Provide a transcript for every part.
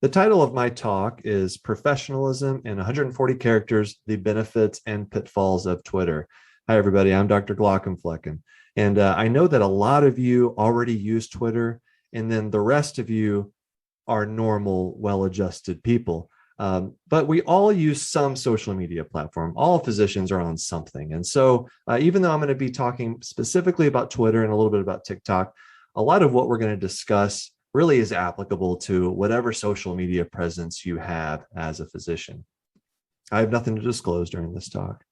The title of my talk is Professionalism in 140 Characters, the Benefits and Pitfalls of Twitter. Hi, everybody. I'm Dr. Glockenflecken. And I know that a lot of you already use Twitter, and then the rest of you are normal, well-adjusted people. But we all use some social media platform. All physicians are on something. And so even though I'm going to be talking specifically about Twitter and a little bit about TikTok, a lot of what we're going to discuss really is applicable to whatever social media presence you have as a physician. I have nothing to disclose during this talk.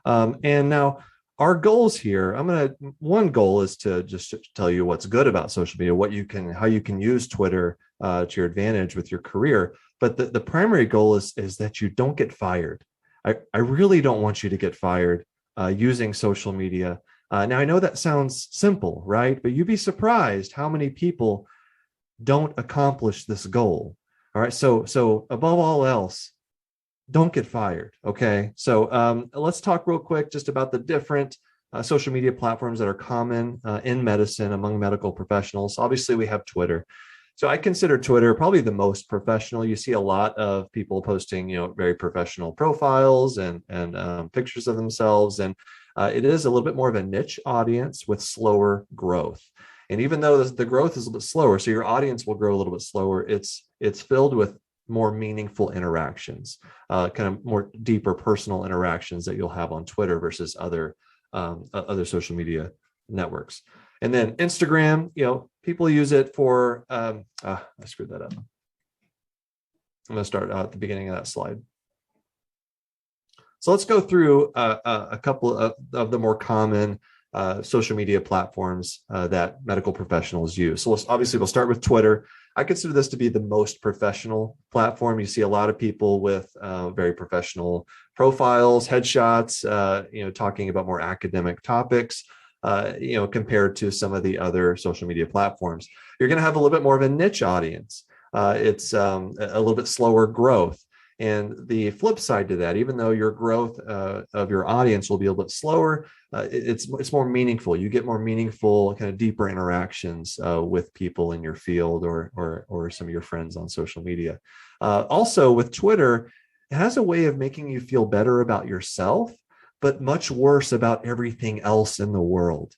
And now our goals here, one goal is to just tell you what's good about social media, how you can use Twitter to your advantage with your career. But the primary goal is that you don't get fired. I really don't want you to get fired using social media. Now, I know that sounds simple, right? But you'd be surprised how many people don't accomplish this goal. All right. So above all else, don't get fired. Okay. So let's talk real quick just about the different social media platforms that are common in medicine among medical professionals. Obviously, we have Twitter. So I consider Twitter probably the most professional. You see a lot of people posting, very professional profiles and pictures of themselves. And it is a little bit more of a niche audience with slower growth. And even though the growth is a little bit slower, so your audience will grow a little bit slower, it's filled with more meaningful interactions, kind of more deeper personal interactions that you'll have on Twitter versus other social media networks. And then Instagram, people use it for, I screwed that up. I'm going to start at the beginning of that slide. So let's go through a couple of the more common social media platforms that medical professionals use. So we'll start with Twitter. I consider this to be the most professional platform. You see a lot of people with very professional profiles, headshots, talking about more academic topics, compared to some of the other social media platforms. You're going to have a little bit more of a niche audience. It's a little bit slower growth. And the flip side to that, even though your growth of your audience will be a little bit slower, it's more meaningful. You get more meaningful, kind of deeper interactions with people in your field or some of your friends on social media. Also, with Twitter, it has a way of making you feel better about yourself, but much worse about everything else in the world.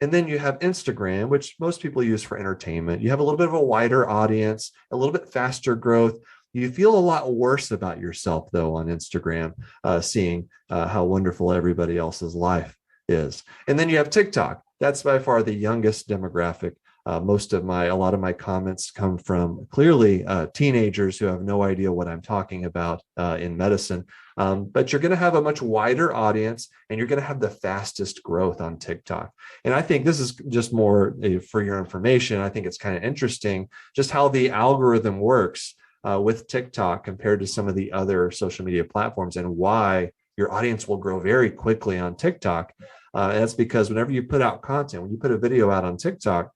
And then you have Instagram, which most people use for entertainment. You have a little bit of a wider audience, a little bit faster growth. You feel a lot worse about yourself, though, on Instagram, seeing how wonderful everybody else's life is. And then you have TikTok. That's by far the youngest demographic. A lot of my comments come from clearly teenagers who have no idea what I'm talking about in medicine. But you're going to have a much wider audience, and you're going to have the fastest growth on TikTok. And I think this is just more for your information. I think it's kind of interesting just how the algorithm works with TikTok compared to some of the other social media platforms, and why your audience will grow very quickly on TikTok. And that's because whenever you put out content, when you put a video out on TikTok,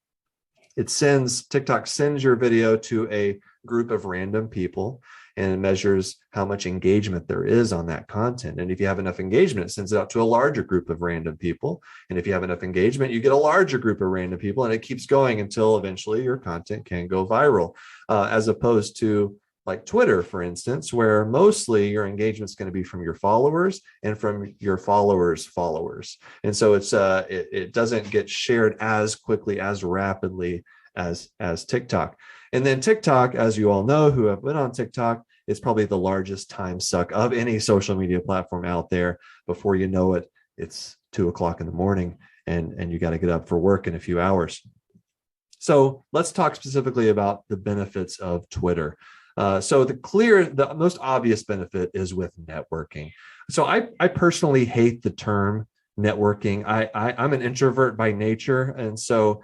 TikTok sends your video to a group of random people, and it measures how much engagement there is on that content. And if you have enough engagement, it sends it out to a larger group of random people. And if you have enough engagement, you get a larger group of random people, and it keeps going until eventually your content can go viral, as opposed to like Twitter, for instance, where mostly your engagement is going to be from your followers and from your followers' followers. And so it doesn't get shared as quickly, as rapidly as TikTok. And then TikTok, as you all know, who have been on TikTok, is probably the largest time suck of any social media platform out there. Before you know it, it's 2:00 in the morning and you got to get up for work in a few hours. So let's talk specifically about the benefits of Twitter. So the most obvious benefit is with networking. So I personally hate the term networking. I'm an introvert by nature. And so,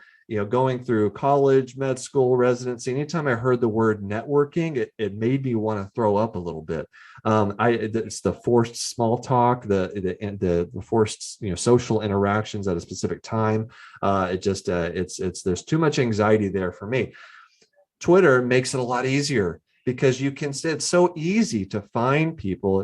going through college, med school, residency, anytime I heard the word networking, it made me want to throw up a little bit. It's the forced small talk, the forced, social interactions at a specific time. There's too much anxiety there for me. Twitter makes it a lot easier. because it's so easy to find people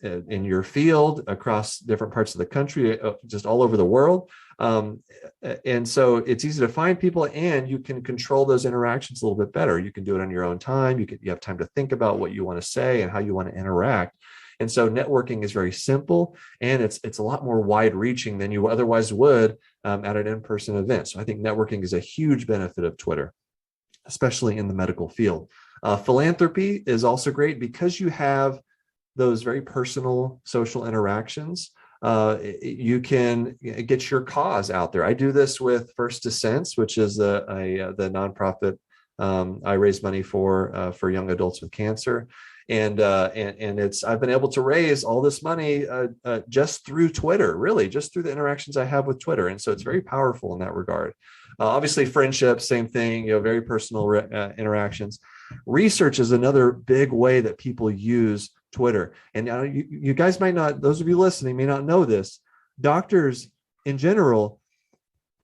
in your field across different parts of the country, just all over the world. And so it's easy to find people, and you can control those interactions a little bit better. You can do it on your own time. You have time to think about what you want to say and how you want to interact. And so networking is very simple, and it's a lot more wide reaching than you otherwise would at an in-person event. So I think networking is a huge benefit of Twitter, especially in the medical field. Philanthropy is also great because you have those very personal social interactions. You can get your cause out there. I do this with First Descents, which is the nonprofit I raise money for young adults with cancer. And I've been able to raise all this money just through Twitter, really, just through the interactions I have with Twitter. And so it's very powerful in that regard. Obviously, friendships, same thing, very personal interactions. Research is another big way that people use Twitter. And you guys might not, those of you listening may not know this. Doctors in general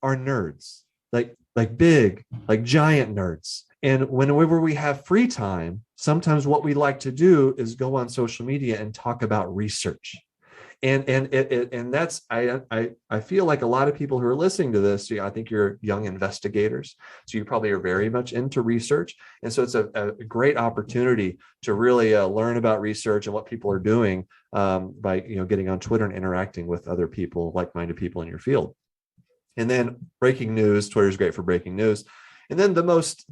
are nerds, like big, like giant nerds. And whenever we have free time, sometimes what we like to do is go on social media and talk about research. And that's, I feel like a lot of people who are listening to this, I think you're young investigators, so you probably are very much into research. And so it's a great opportunity to really learn about research and what people are doing by getting on Twitter and interacting with other people, like-minded people in your field. And then breaking news, Twitter is great for breaking news. And then the most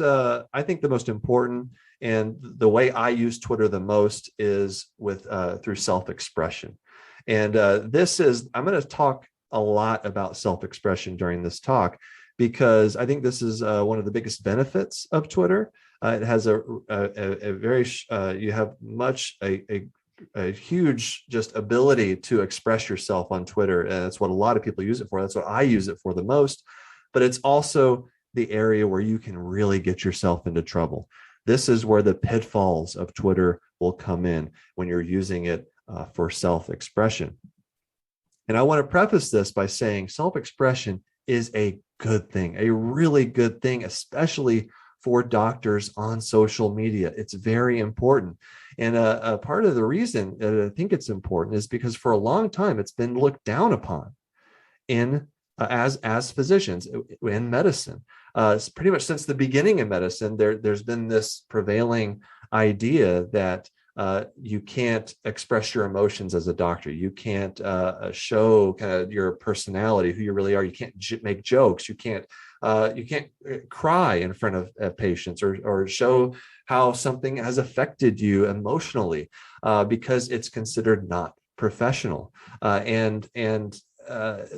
I think the most important, and the way I use Twitter the most, is through self-expression. And I'm going to talk a lot about self-expression during this talk, because I think this is one of the biggest benefits of Twitter. It has a very you have a huge just ability to express yourself on Twitter, and that's what a lot of people use it for. That's what I use it for the most. But it's also the area where you can really get yourself into trouble. This is where the pitfalls of Twitter will come in when you're using it for self-expression. And I want to preface this by saying self-expression is a good thing, a really good thing, especially for doctors on social media. It's very important. And a part of the reason that I think it's important is because for a long time, it's been looked down upon as physicians in medicine. Pretty much since the beginning of medicine, there's been this prevailing idea that you can't express your emotions as a doctor. You can't show kind of your personality, who you really are. You can't make jokes. You can't cry in front of patients or show how something has affected you emotionally because it's considered not professional.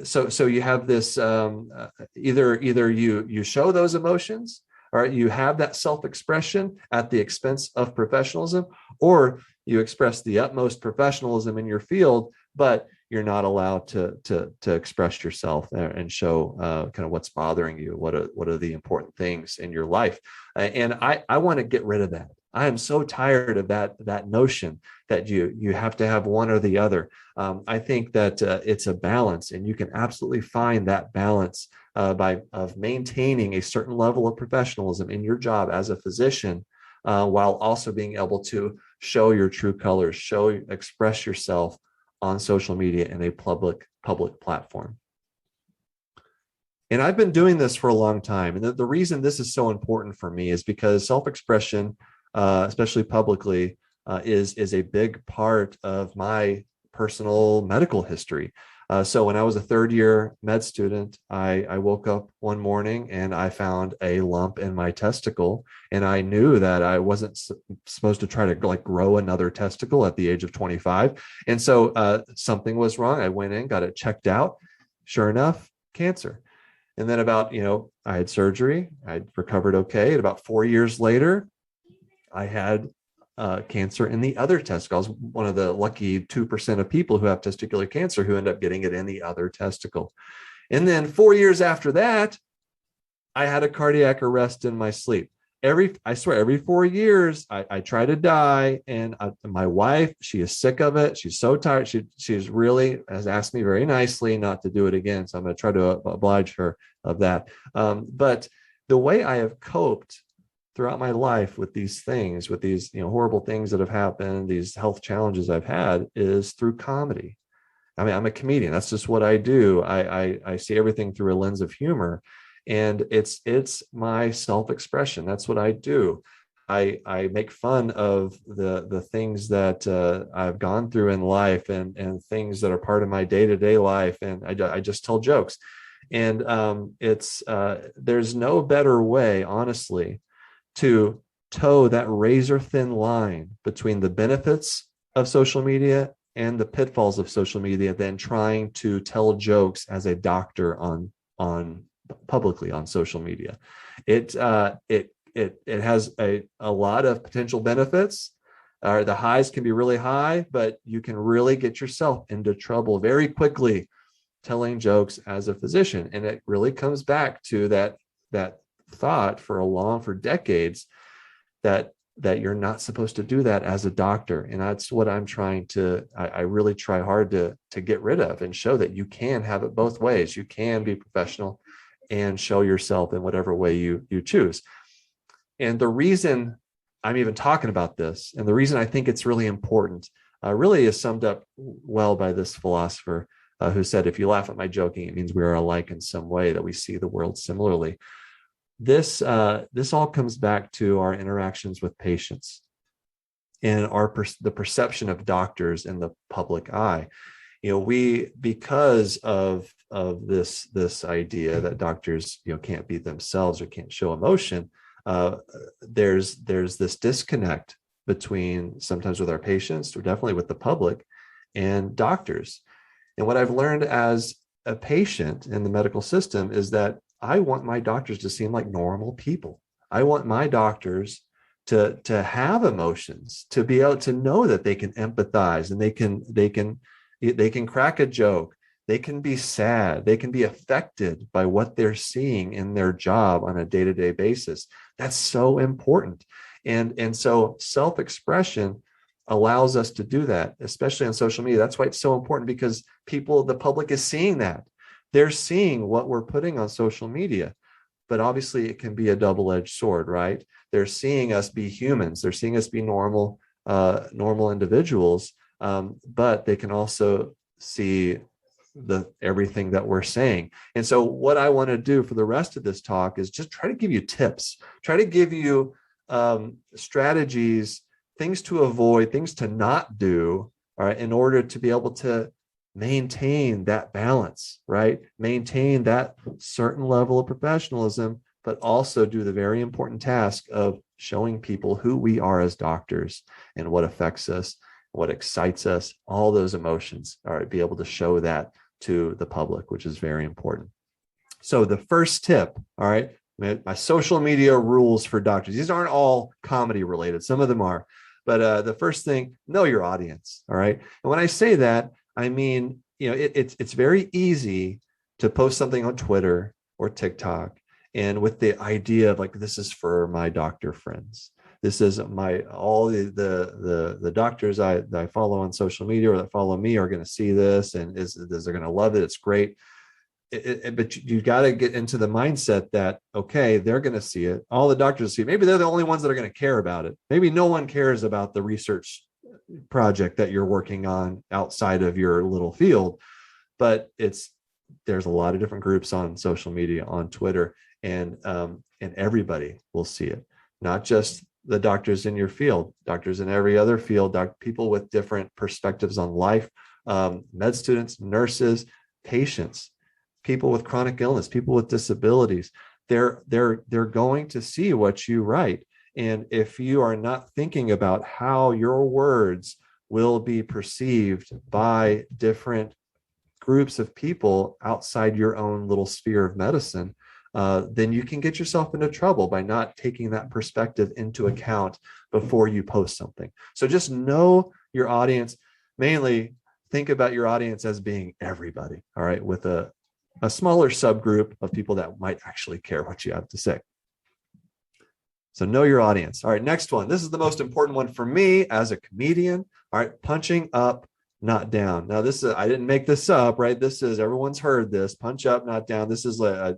So you have this either you show those emotions, or you have that self-expression at the expense of professionalism, or you express the utmost professionalism in your field, but you're not allowed to express yourself and show kind of what's bothering you, what are the important things in your life. And I want to get rid of that. I am so tired of that notion that you have to have one or the other. I think that it's a balance, and you can absolutely find that balance of maintaining a certain level of professionalism in your job as a physician, while also being able to show your true colors, express yourself on social media in a public platform. And I've been doing this for a long time. And the reason this is so important for me is because self-expression, especially publicly, is a big part of my personal medical history. So when I was a third-year med student, I woke up one morning and I found a lump in my testicle, and I knew that I wasn't supposed to try to grow another testicle at the age of 25. And so something was wrong. I went in, got it checked out. Sure enough, cancer. And then I had surgery. I recovered okay. And about 4 years later, I had cancer in the other testicle. I was one of the lucky 2% of people who have testicular cancer who end up getting it in the other testicle. And then 4 years after that, I had a cardiac arrest in my sleep. I swear, every 4 years, I try to die. And my wife, she is sick of it. She's so tired. She's really has asked me very nicely not to do it again. So I'm going to try to oblige her of that. But the way I have coped throughout my life with these things, with these, horrible things that have happened, these health challenges I've had, is through comedy. I mean, I'm a comedian. That's just what I do. I see everything through a lens of humor, and it's my self-expression. That's what I do. I make fun of the things that I've gone through in life, and things that are part of my day-to-day life, and I just tell jokes. And there's no better way, honestly, to toe that razor thin line between the benefits of social media and the pitfalls of social media than trying to tell jokes as a doctor on publicly on social media. It has a lot of potential benefits. The highs can be really high, but you can really get yourself into trouble very quickly telling jokes as a physician. And it really comes back to that thought for decades that you're not supposed to do that as a doctor. And that's what I'm trying to, I really try hard to get rid of, and show that you can have it both ways. You can be professional and show yourself in whatever way you choose. And the reason I'm even talking about this, and the reason I think it's really important, really is summed up well by this philosopher who said, if you laugh at my joking, it means we are alike in some way, that we see the world similarly. This all comes back to our interactions with patients and the perception of doctors in the public eye. Because of this idea that doctors can't be themselves or can't show emotion, there's this disconnect between, sometimes with our patients, or definitely with the public, and doctors. And what I've learned as a patient in the medical system is that I want my doctors to seem like normal people. I want my doctors to have emotions, to be able to know that they can empathize, and they can crack a joke. They can be sad. They can be affected by what they're seeing in their job on a day-to-day basis. That's so important. And so self-expression allows us to do that, especially on social media. That's why it's so important, because the public is seeing that. They're seeing what we're putting on social media, but obviously it can be a double-edged sword, right? They're seeing us be humans. They're seeing us be normal individuals, but they can also see everything that we're saying. And so what I want to do for the rest of this talk is just try to give you tips, try to give you strategies, things to avoid, things to not do, all right, in order to be able to maintain that balance, right? Maintain that certain level of professionalism, but also do the very important task of showing people who we are as doctors and what affects us, what excites us, all those emotions, all right, be able to show that to the public, which is very important. So the first tip, all right, my social media rules for doctors. These aren't all comedy related. Some of them are, but the first thing, know your audience, all right? And when I say that, I mean, it's very easy to post something on Twitter or TikTok, and with the idea of like, this is for my doctor friends. This is all the doctors that I follow on social media or that follow me are going to see this, and they're going to love it. It's great. But you got to get into the mindset that, okay, they're going to see it. All the doctors see it. Maybe they're the only ones that are going to care about it. Maybe no one cares about the research project that you're working on outside of your little field, but there's a lot of different groups on social media, on Twitter, and everybody will see it, not just the doctors in your field, doctors in every other field, people with different perspectives on life, med students, nurses, patients, people with chronic illness, people with disabilities. They're going to see what you write. And if you are not thinking about how your words will be perceived by different groups of people outside your own little sphere of medicine, then you can get yourself into trouble by not taking that perspective into account before you post something. So just know your audience. Mainly think about your audience as being everybody, all right, with a smaller subgroup of people that might actually care what you have to say. So know your audience. All right, next one. This is the most important one for me as a comedian. All right, punching up, not down. Now, I didn't make this up, right? Everyone's heard this, punch up, not down. This is a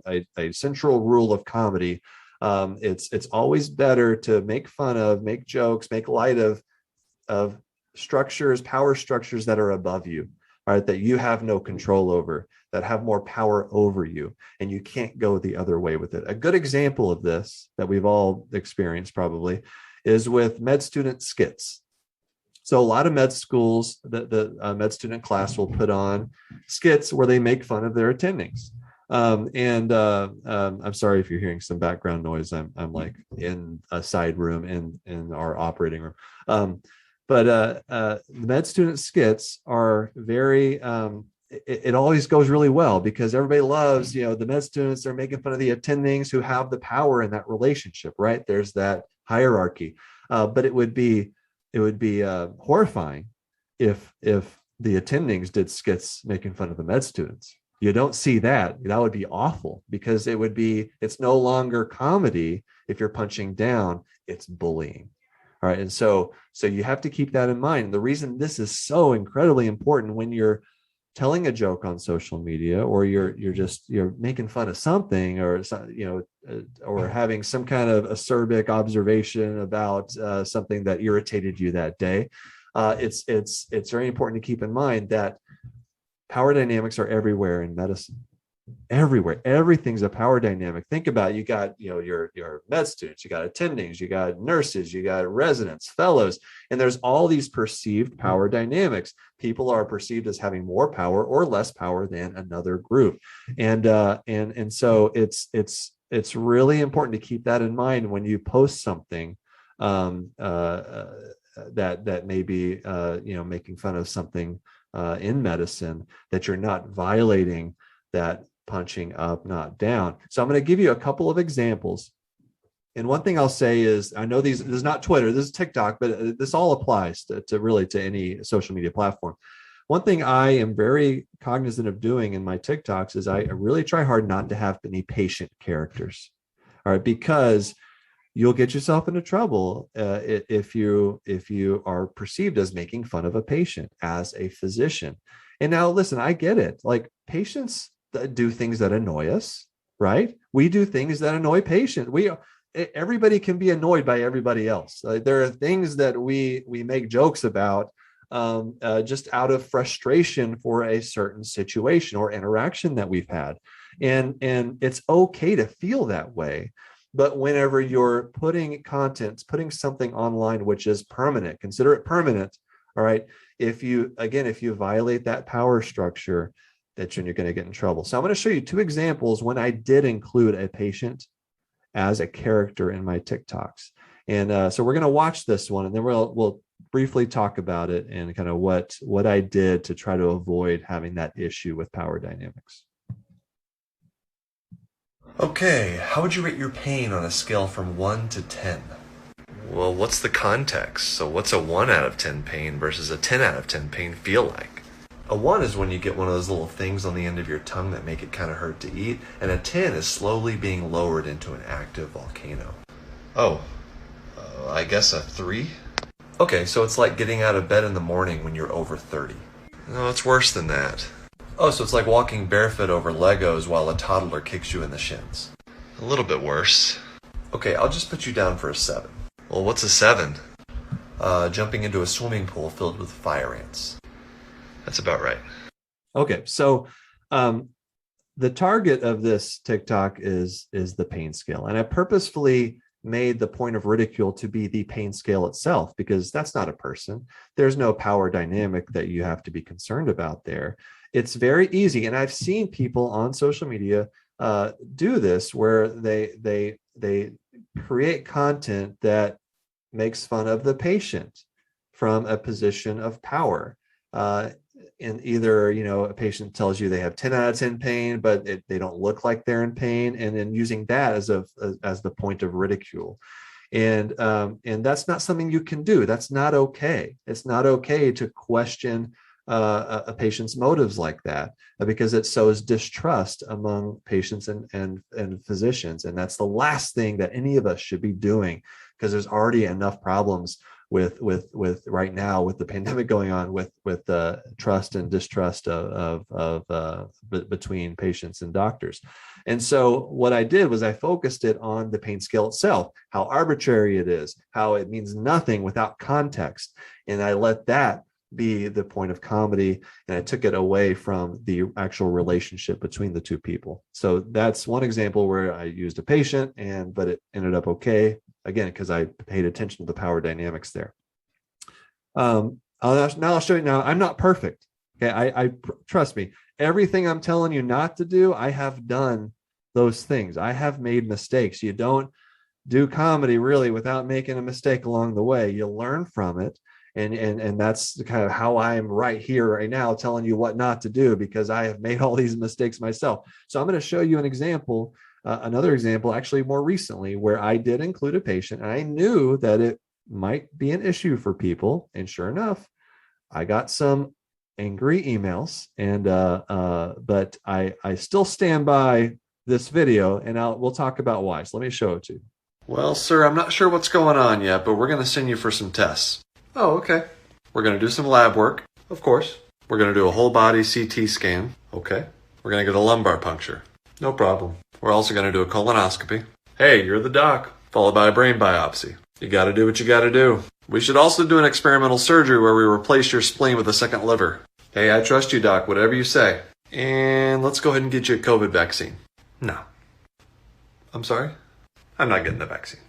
central rule of comedy. It's always better to make fun of, make jokes, make light of structures, power structures that are above you, right? That you have no control over, that have more power over you, and you can't go the other way with it. A good example of this that we've all experienced probably is with med student skits. So a lot of med schools, the med student class will put on skits where they make fun of their attendings. I'm sorry if you're hearing some background noise. I'm like in a side room in our operating room. But the med student skits are very, it always goes really well because everybody loves, the med students are making fun of the attendings who have the power in that relationship, right? There's that hierarchy. But it would be horrifying if the attendings did skits making fun of the med students. You don't see that. That would be awful because it's no longer comedy. If you're punching down, it's bullying. All right. And so you have to keep that in mind. The reason this is so incredibly important when you're telling a joke on social media, or you're making fun of something, or or having some kind of acerbic observation about something that irritated you that day, it's very important to keep in mind that power dynamics are everywhere in medicine. Everywhere, everything's a power dynamic. Think about it. You got your med students, you got attendings, you got nurses, you got residents, fellows, and there's all these perceived power dynamics. People are perceived as having more power or less power than another group, and so it's really important to keep that in mind when you post something that may be making fun of something in medicine, that you're not violating that punching up, not down. So I'm going to give you a couple of examples. And one thing I'll say is, I know this is not Twitter, this is TikTok, but this all applies to any social media platform. One thing I am very cognizant of doing in my TikToks is I really try hard not to have any patient characters. All right, because you'll get yourself into trouble if you are perceived as making fun of a patient as a physician. And now, listen, I get it. Like, patients do things that annoy us, right? We do things that annoy patients. Everybody can be annoyed by everybody else. There are things that we make jokes about just out of frustration for a certain situation or interaction that we've had, and it's okay to feel that way. But whenever you're putting something online which is permanent, consider it permanent. All right. If you violate that power structure, that's when you're going to get in trouble. So I'm going to show you two examples when I did include a patient as a character in my TikToks. And so we're going to watch this one, and then we'll briefly talk about it and kind of what I did to try to avoid having that issue with power dynamics. Okay, how would you rate your pain on a scale from 1 to 10? Well, what's the context? So what's a 1 out of 10 pain versus a 10 out of 10 pain feel like? A 1 is when you get one of those little things on the end of your tongue that make it kind of hurt to eat, and a 10 is slowly being lowered into an active volcano. I guess a 3? Okay, so it's like getting out of bed in the morning when you're over 30. No, it's worse than that. Oh, so it's like walking barefoot over Legos while a toddler kicks you in the shins. A little bit worse. Okay, I'll just put you down for a 7. Well, what's a 7? Jumping into a swimming pool filled with fire ants. That's about right. Okay, so the target of this TikTok is the pain scale. And I purposefully made the point of ridicule to be the pain scale itself, because that's not a person. There's no power dynamic that you have to be concerned about there. It's very easy. And I've seen people on social media do this, where they create content that makes fun of the patient from a position of power. And either, a patient tells you they have 10 out of 10 pain, but they don't look like they're in pain, and then using that as the point of ridicule. And that's not something you can do. That's not okay. It's not okay to question a patient's motives like that, because it sows distrust among patients and physicians. And that's the last thing that any of us should be doing, because there's already enough problems with right now with the pandemic going on, with trust and distrust between patients and doctors. And so what I did was I focused it on the pain scale itself, how arbitrary it is, how it means nothing without context. And I let that be the point of comedy, and I took it away from the actual relationship between the two people. So that's one example where I used a patient, but it ended up okay, again, because I paid attention to the power dynamics there. I'll show you. Now, I'm not perfect. Okay, I trust me. Everything I'm telling you not to do, I have done those things. I have made mistakes. You don't do comedy really without making a mistake along the way. You learn from it. And that's kind of how I'm right here right now telling you what not to do, because I have made all these mistakes myself. So I'm going to show you an example, another example, actually more recently, where I did include a patient, and I knew that it might be an issue for people. And sure enough, I got some angry emails, and but I still stand by this video, and we'll talk about why. So let me show it to you. Well, sir, I'm not sure what's going on yet, but we're going to send you for some tests. Oh, okay. We're going to do some lab work, of course. We're going to do a whole body CT scan. Okay. We're going to get a lumbar puncture. No problem. We're also going to do a colonoscopy. Hey, you're the doc. Followed by a brain biopsy. You got to do what you got to do. We should also do an experimental surgery where we replace your spleen with a second liver. Hey, I trust you, doc. Whatever you say. And let's go ahead and get you a COVID vaccine. No. I'm sorry? I'm not getting the vaccine.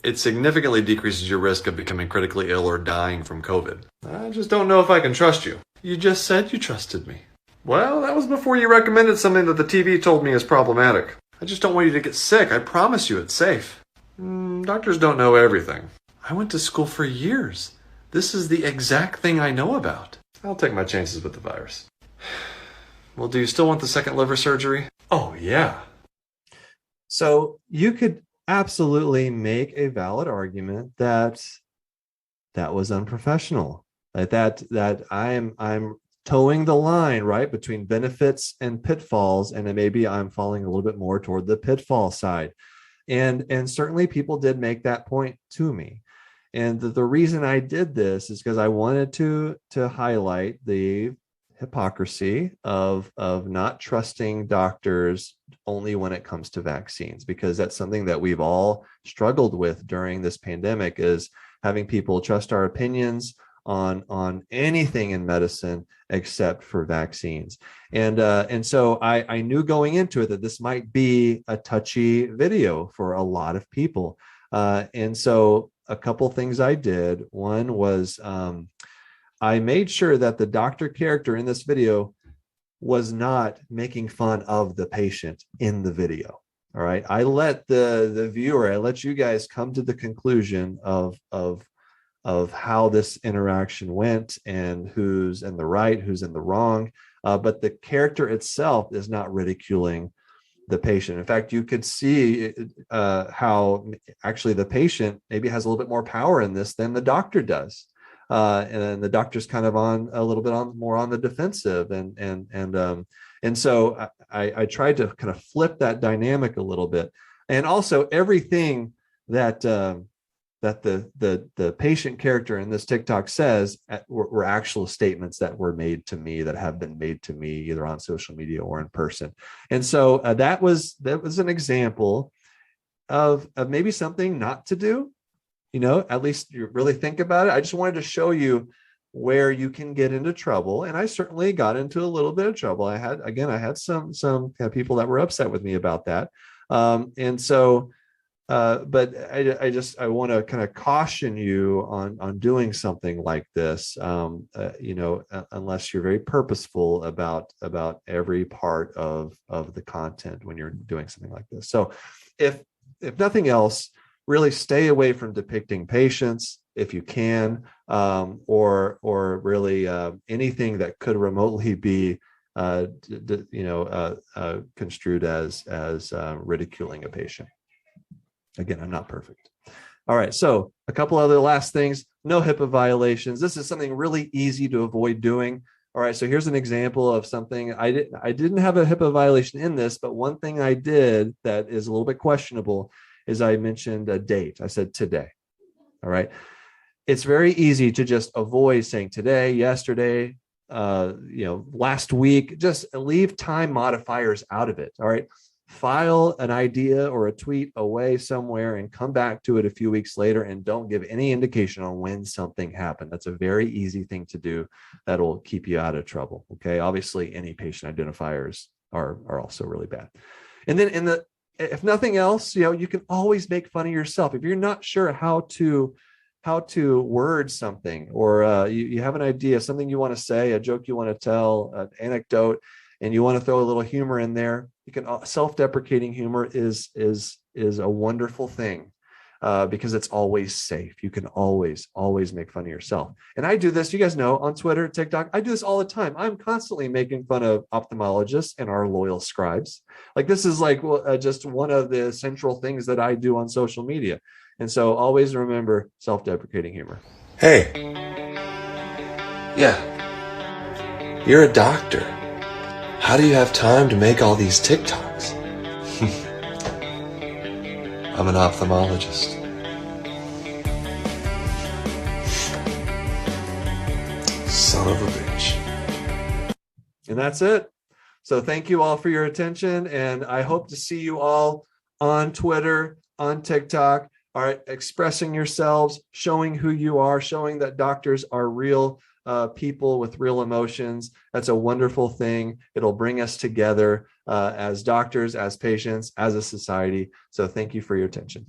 It significantly decreases your risk of becoming critically ill or dying from COVID. I just don't know if I can trust you. You just said you trusted me. Well, that was before you recommended something that the TV told me is problematic. I just don't want you to get sick. I promise you it's safe. Doctors don't know everything. I went to school for years. This is the exact thing I know about. I'll take my chances with the virus. Well, do you still want the second liver surgery? Oh, yeah. So you could absolutely make a valid argument that was unprofessional, that I'm towing the line right between benefits and pitfalls, and then maybe I'm falling a little bit more toward the pitfall side, and certainly people did make that point to me. And the reason I did this is because I wanted to highlight the hypocrisy of not trusting doctors only when it comes to vaccines, because that's something that we've all struggled with during this pandemic, is having people trust our opinions on anything in medicine except for vaccines. And so I knew going into it that this might be a touchy video for a lot of people. And so a couple things I did. One was I made sure that the doctor character in this video was not making fun of the patient in the video. All right. I let the viewer, I let you guys come to the conclusion of how this interaction went, and who's in the right, who's in the wrong. But the character itself is not ridiculing the patient. In fact, you could see how actually the patient maybe has a little bit more power in this than the doctor does. And then the doctor's kind of on a little bit more on the defensive, and so I tried to kind of flip that dynamic a little bit. And also everything that the patient character in this TikTok says were actual statements that were made to me, that have been made to me either on social media or in person. And so that was an example of maybe something not to do. At least you really think about it. I just wanted to show you where you can get into trouble. And I certainly got into a little bit of trouble. I had some kind of people that were upset with me about that. And so, but I want to kind of caution you on doing something like this, unless you're very purposeful about every part of the content when you're doing something like this. So if nothing else, really stay away from depicting patients if you can, or really anything that could remotely be construed as ridiculing a patient. Again, I'm not perfect. All right, so a couple other last things. No HIPAA violations. This is something really easy to avoid doing. All right, so here's an example of something I didn't have a HIPAA violation in this, but one thing I did that is a little bit questionable is I mentioned a date. I said today. All right. it's very easy to just avoid saying today, yesterday, last week. Just leave time modifiers out of it. All right. File an idea or a tweet away somewhere and come back to it a few weeks later, and don't give any indication on when something happened. That's a very easy thing to do that'll keep you out of trouble. Okay. Obviously, any patient identifiers are also really bad. And then if nothing else, you can always make fun of yourself. If you're not sure how to word something, or you have an idea, something you want to say, a joke you want to tell, an anecdote, and you want to throw a little humor in there, you can. Self-deprecating humor is a wonderful thing, because it's always safe. You can always make fun of yourself. And I do this, you guys know, on Twitter, TikTok. I do this all the time. I'm constantly making fun of ophthalmologists and our loyal scribes. Like, this is like just one of the central things that I do on social media. And so always remember self-deprecating humor. Hey. Yeah. You're a doctor. How do you have time to make all these TikToks? I'm an ophthalmologist. Son of a bitch. And that's it. So thank you all for your attention. And I hope to see you all on Twitter, on TikTok. All right, expressing yourselves, showing who you are, showing that doctors are real people with real emotions. That's a wonderful thing. It'll bring us together as doctors, as patients, as a society. So thank you for your attention.